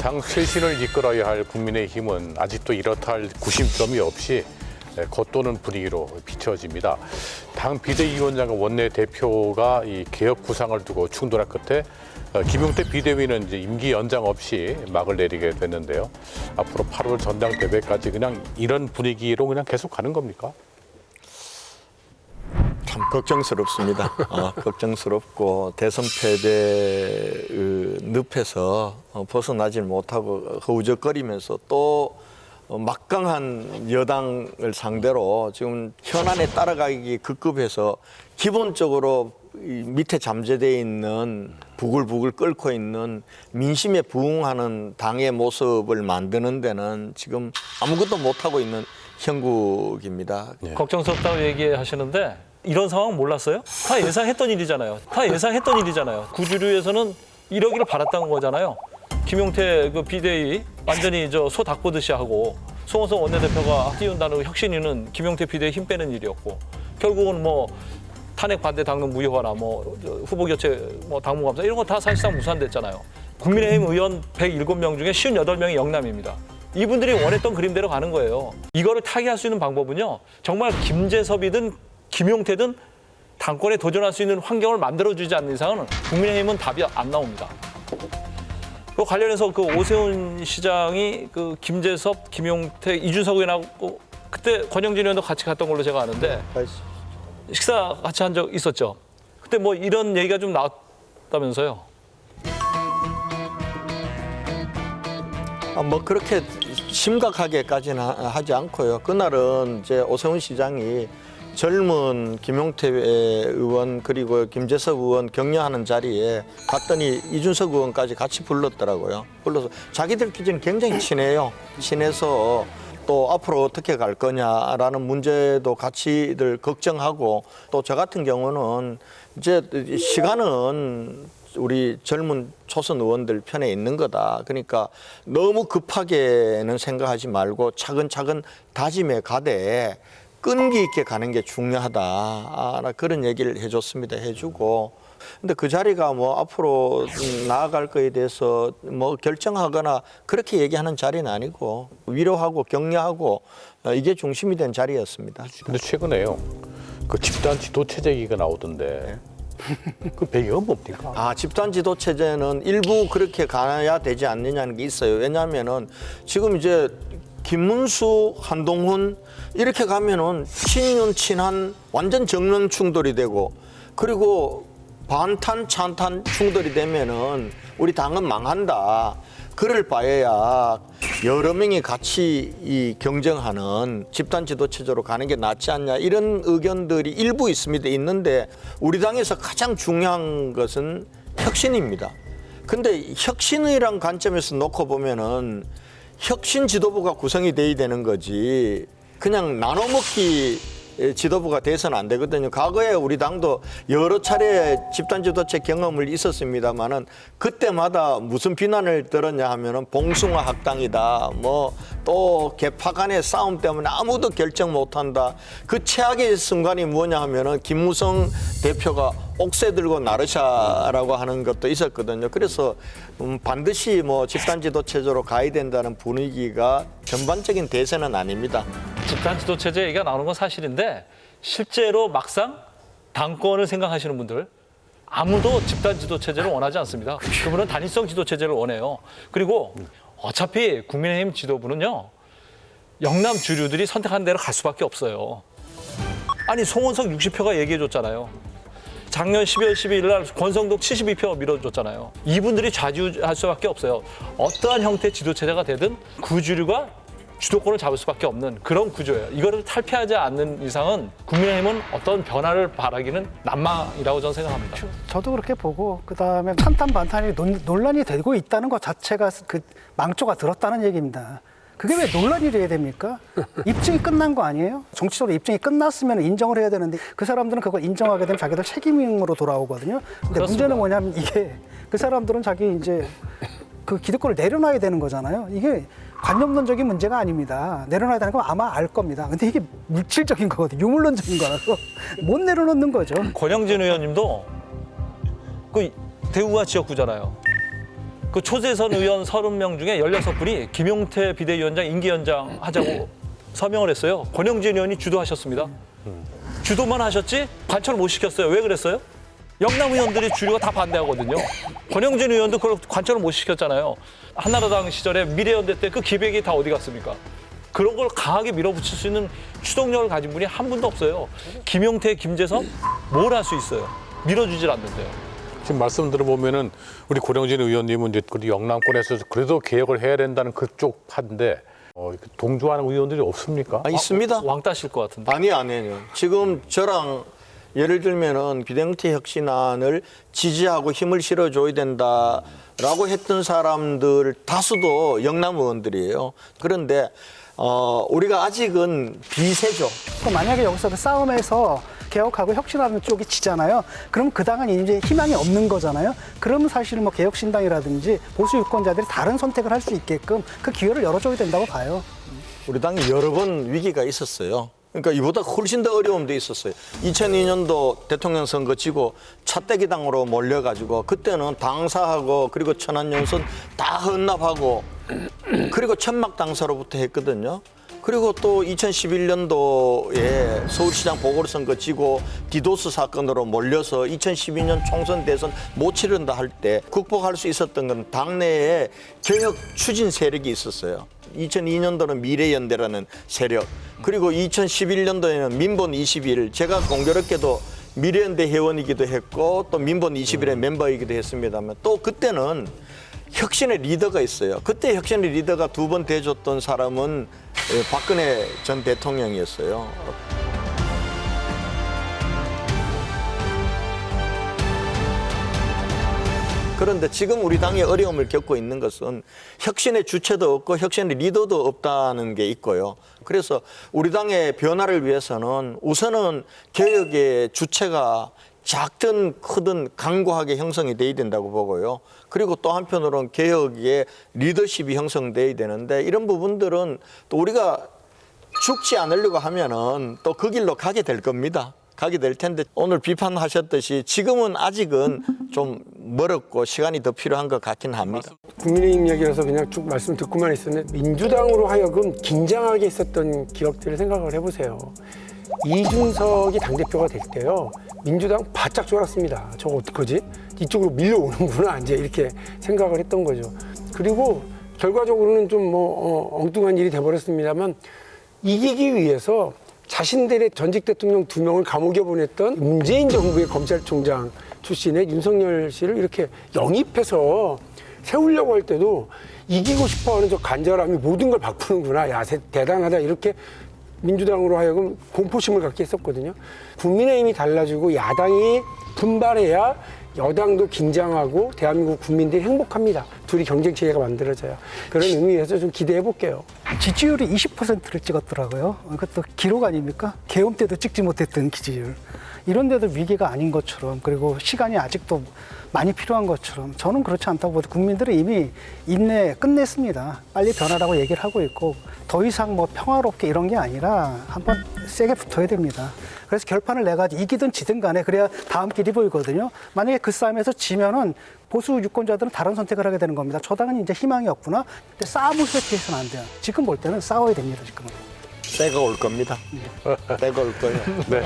당 쇄신을 이끌어야 할 국민의힘은 아직도 이렇다 할 구심점이 없이 겉도는 분위기로 비춰집니다. 당 비대위원장과 원내대표가 이 개혁 구상을 두고 충돌한 끝에 김용태 비대위는 이제 임기 연장 없이 막을 내리게 됐는데요. 앞으로 8월 전당대회까지 그냥 이런 분위기로 그냥 계속 가는 겁니까? 참 걱정스럽습니다. 걱정스럽고 대선 패배의 늪에서 벗어나질 못하고 허우적거리면서 또 막강한 여당을 상대로 지금 현안에 따라가기 급급해서 기본적으로 이 밑에 잠재되어 있는 부글부글 끓고 있는 민심에 부응하는 당의 모습을 만드는 데는 지금 아무것도 못하고 있는 형국입니다. 네. 걱정스럽다고 얘기하시는데 이런 상황 몰랐어요? 다 예상했던 일이잖아요. 구주류에서는 이러기를 바랐던 거잖아요. 김용태 그 비대위 완전히 소 닦보듯이 하고 송원석 원내대표가 띄운다는 혁신위는 김용태 비대위 힘 빼는 일이었고 결국은 뭐 탄핵 반대 당론 무효화나 뭐 후보 교체 뭐 당무감사 이런 거 다 사실상 무산됐잖아요. 국민의힘 의원 107명 중에 58명이 영남입니다. 이분들이 원했던 그림대로 가는 거예요. 이거를 타개할 수 있는 방법은요. 정말 김재섭이든 김용태든 당권에 도전할 수 있는 환경을 만들어주지 않는 이상은 국민의힘은 답이 안 나옵니다. 그 관련해서 그 오세훈 시장이 그 김재섭, 김용태, 이준석 의원하고 그때 권영진 의원도 같이 갔던 걸로 제가 아는데 식사 같이 한 적 있었죠. 그때 뭐 이런 얘기가 좀 나왔다면서요. 뭐 그렇게 심각하게까지는 하지 않고요. 그날은 이제 오세훈 시장이 젊은 김용태 의원 그리고 김재섭 의원 격려하는 자리에 갔더니 이준석 의원까지 같이 불렀더라고요. 불러서 자기들끼리는 굉장히 친해요. 친해서 또 앞으로 어떻게 갈 거냐라는 문제도 같이들 걱정하고 또 저 같은 경우는 이제 시간은 우리 젊은 초선 의원들 편에 있는 거다. 그러니까 너무 급하게는 생각하지 말고 차근차근 다짐해 가되 끈기 있게 가는 게 중요하다. 그런 얘기를 해줬습니다. 해주고. 근데 그 자리가 뭐 앞으로 나아갈 거에 대해서 뭐 결정하거나 그렇게 얘기하는 자리는 아니고 위로하고 격려하고 이게 중심이 된 자리였습니다. 근데 최근에요. 그 집단 지도 체제 얘기가 나오던데 그 배경은 뭡니까? 집단 지도 체제는 일부 그렇게 가야 되지 않느냐는 게 있어요. 왜냐하면은 지금 이제 김문수, 한동훈 이렇게 가면은 친윤, 친한 완전 정면 충돌이 되고 그리고 반탄, 찬탄 충돌이 되면은 우리 당은 망한다. 그럴 바에야 여러 명이 같이 이 경쟁하는 집단 지도 체제로 가는 게 낫지 않냐 이런 의견들이 일부 있습니다. 있는데 우리 당에서 가장 중요한 것은 혁신입니다. 근데 혁신이란 관점에서 놓고 보면은 혁신 지도부가 구성이 돼야 되는 거지 그냥 나눠먹기 지도부가 돼서는 안 되거든요. 과거에 우리 당도 여러 차례 집단 지도체 경험을 있었습니다만은 그때마다 무슨 비난을 들었냐 하면은 봉숭아 학당이다. 뭐 또 개파 간의 싸움 때문에 아무도 결정 못한다. 그 최악의 순간이 뭐냐 하면은 김무성 대표가 옥새 들고 나르샤라고 하는 것도 있었거든요. 그래서 반드시 뭐 집단 지도 체제로 가야 된다는 분위기가 전반적인 대세는 아닙니다. 집단 지도 체제 얘기가 나오는 건 사실인데 실제로 막상 당권을 생각하시는 분들 아무도 집단 지도 체제를 원하지 않습니다. 그분은 단일성 지도 체제를 원해요. 그리고 어차피 국민의힘 지도부는요. 영남 주류들이 선택한 대로 갈 수밖에 없어요. 아니 송원석 60표가 얘기해 줬잖아요. 작년 12월 12일 날 권성동 72표 밀어줬잖아요. 이분들이 좌지우지할 수밖에 없어요. 어떠한 형태의 지도체제가 되든 구주류가 주도권을 잡을 수밖에 없는 그런 구조예요. 이거를 탈피하지 않는 이상은 국민의힘은 어떤 변화를 바라기는 난망이라고 저는 생각합니다. 저도 그렇게 보고 그다음에 찬탄 반탄이 논란이 되고 있다는 것 자체가 그 망조가 들었다는 얘기입니다. 그게 왜 논란이 돼야 됩니까? 입증이 끝난 거 아니에요? 정치적으로 입증이 끝났으면 인정을 해야 되는데 그 사람들은 그걸 인정하게 되면 자기들 책임으로 돌아오거든요. 근데 그렇습니다. 문제는 뭐냐면 이게 그 사람들은 자기 이제 그 기득권을 내려놔야 되는 거잖아요. 이게 관념론적인 문제가 아닙니다. 내려놔야 되는 건 아마 알 겁니다. 근데 이게 물질적인 거거든요. 유물론적인 거라서 못 내려놓는 거죠. 권영진 의원님도 그 대구가 지역구잖아요. 그 초재선 의원 30명 중에 16분이 김용태 비대위원장 임기연장 하자고 서명을 했어요. 권영진 의원이 주도하셨습니다. 주도만 하셨지 관철 못 시켰어요. 왜 그랬어요? 영남 의원들이 주류가 다 반대하거든요. 권영진 의원도 그걸 관철을 못 시켰잖아요. 한나라당 시절에 미래연대 때 그 기백이 다 어디 갔습니까? 그런 걸 강하게 밀어붙일 수 있는 추동력을 가진 분이 한 분도 없어요. 김용태, 김재선 뭘 할 수 있어요? 밀어주질 않는데요. 지금 말씀 들어보면은 우리 고령진 의원님은 이제 그 영남권에서 그래도 개혁을 해야 된다는 그쪽 파인데 동조하는 의원들이 없습니까? 있습니다. 왕따 실 것 같은데. 아니요. 지금 저랑 예를 들면은 비대형태 혁신안을 지지하고 힘을 실어줘야 된다라고 했던 사람들 다수도 영남 의원들이에요. 그런데 우리가 아직은 비세죠. 또 만약에 여기서 그 싸움에서 개혁하고 혁신하는 쪽이 지잖아요. 그럼 그 당은 이제 희망이 없는 거잖아요. 그러면 사실은 뭐 개혁신당이라든지 보수 유권자들이 다른 선택을 할 수 있게끔 그 기회를 열어줘야 된다고 봐요. 우리 당이 여러 번 위기가 있었어요. 그러니까 이보다 훨씬 더 어려운 데 있었어요. 2002년도 대통령 선거 지고 차떼기 당으로 몰려가지고 그때는 당사하고 그리고 천안용선 다 헌납하고 그리고 천막 당사로부터 했거든요. 그리고 또 2011년도에 서울시장 보궐선거 지고 디도스 사건으로 몰려서 2012년 총선 대선 못 치른다 할 때 극복할 수 있었던 건 당내에 개혁 추진 세력이 있었어요. 2002년도는 미래연대라는 세력, 그리고 2011년도에는 민본 21, 제가 공교롭게도 미래연대 회원이기도 했고 또 민본 21의 멤버이기도 했습니다만 또 그때는 혁신의 리더가 있어요. 그때 혁신의 리더가 두 번 돼줬던 사람은 박근혜 전 대통령이었어요. 그런데 지금 우리 당이 어려움을 겪고 있는 것은 혁신의 주체도 없고 혁신의 리더도 없다는 게 있고요. 그래서 우리 당의 변화를 위해서는 우선은 개혁의 주체가 작든 크든 강고하게 형성이 돼야 된다고 보고요. 그리고 또 한편으로는 개혁의 리더십이 형성돼야 되는데 이런 부분들은 또 우리가 죽지 않으려고 하면은 또 그 길로 가게 될 겁니다. 가게 될 텐데 오늘 비판하셨듯이 지금은 아직은 좀 멀었고 시간이 더 필요한 것 같긴 합니다. 국민의힘 얘기라서 그냥 쭉 말씀 듣고만 있었는데 민주당으로 하여금 긴장하게 있었던 기억들을 생각을 해보세요. 이준석이 당대표가 될 때요. 민주당 바짝 졸았습니다. 저거 어떡하지? 이쪽으로 밀려오는구나 이제 이렇게 생각을 했던 거죠. 그리고 결과적으로는 좀 엉뚱한 일이 돼버렸습니다만 이기기 위해서 자신들의 전직 대통령 2명을 감옥에 보냈던 문재인 정부의 검찰총장 출신의 윤석열 씨를 이렇게 영입해서 세우려고 할 때도 이기고 싶어하는 저 간절함이 모든 걸 바꾸는구나. 야, 대단하다. 이렇게 민주당으로 하여금 공포심을 갖게 했었거든요. 국민의힘이 달라지고 야당이 분발해야 여당도 긴장하고 대한민국 국민들이 행복합니다. 둘이 경쟁체계가 만들어져요. 그런 의미에서 좀 기대해 볼게요. 지지율이 20%를 찍었더라고요. 이것도 기록 아닙니까? 계엄 때도 찍지 못했던 지지율. 이런 데도 위기가 아닌 것처럼, 그리고 시간이 아직도 많이 필요한 것처럼 저는 그렇지 않다고 보고 국민들은 이미 인내 끝냈습니다. 빨리 변하라고 얘기를 하고 있고 더 이상 뭐 평화롭게 이런 게 아니라 한번 세게 붙어야 됩니다. 그래서 결판을 내가지고 이기든 지든 간에 그래야 다음 길이 보이거든요. 만약에 그 싸움에서 지면은 보수 유권자들은 다른 선택을 하게 되는 겁니다. 저 당은 이제 희망이 없구나. 근데 싸움을 해서는 안 돼요. 지금 볼 때는 싸워야 됩니다. 지금은. 때가 올 겁니다. 때가 올 거예요. 네.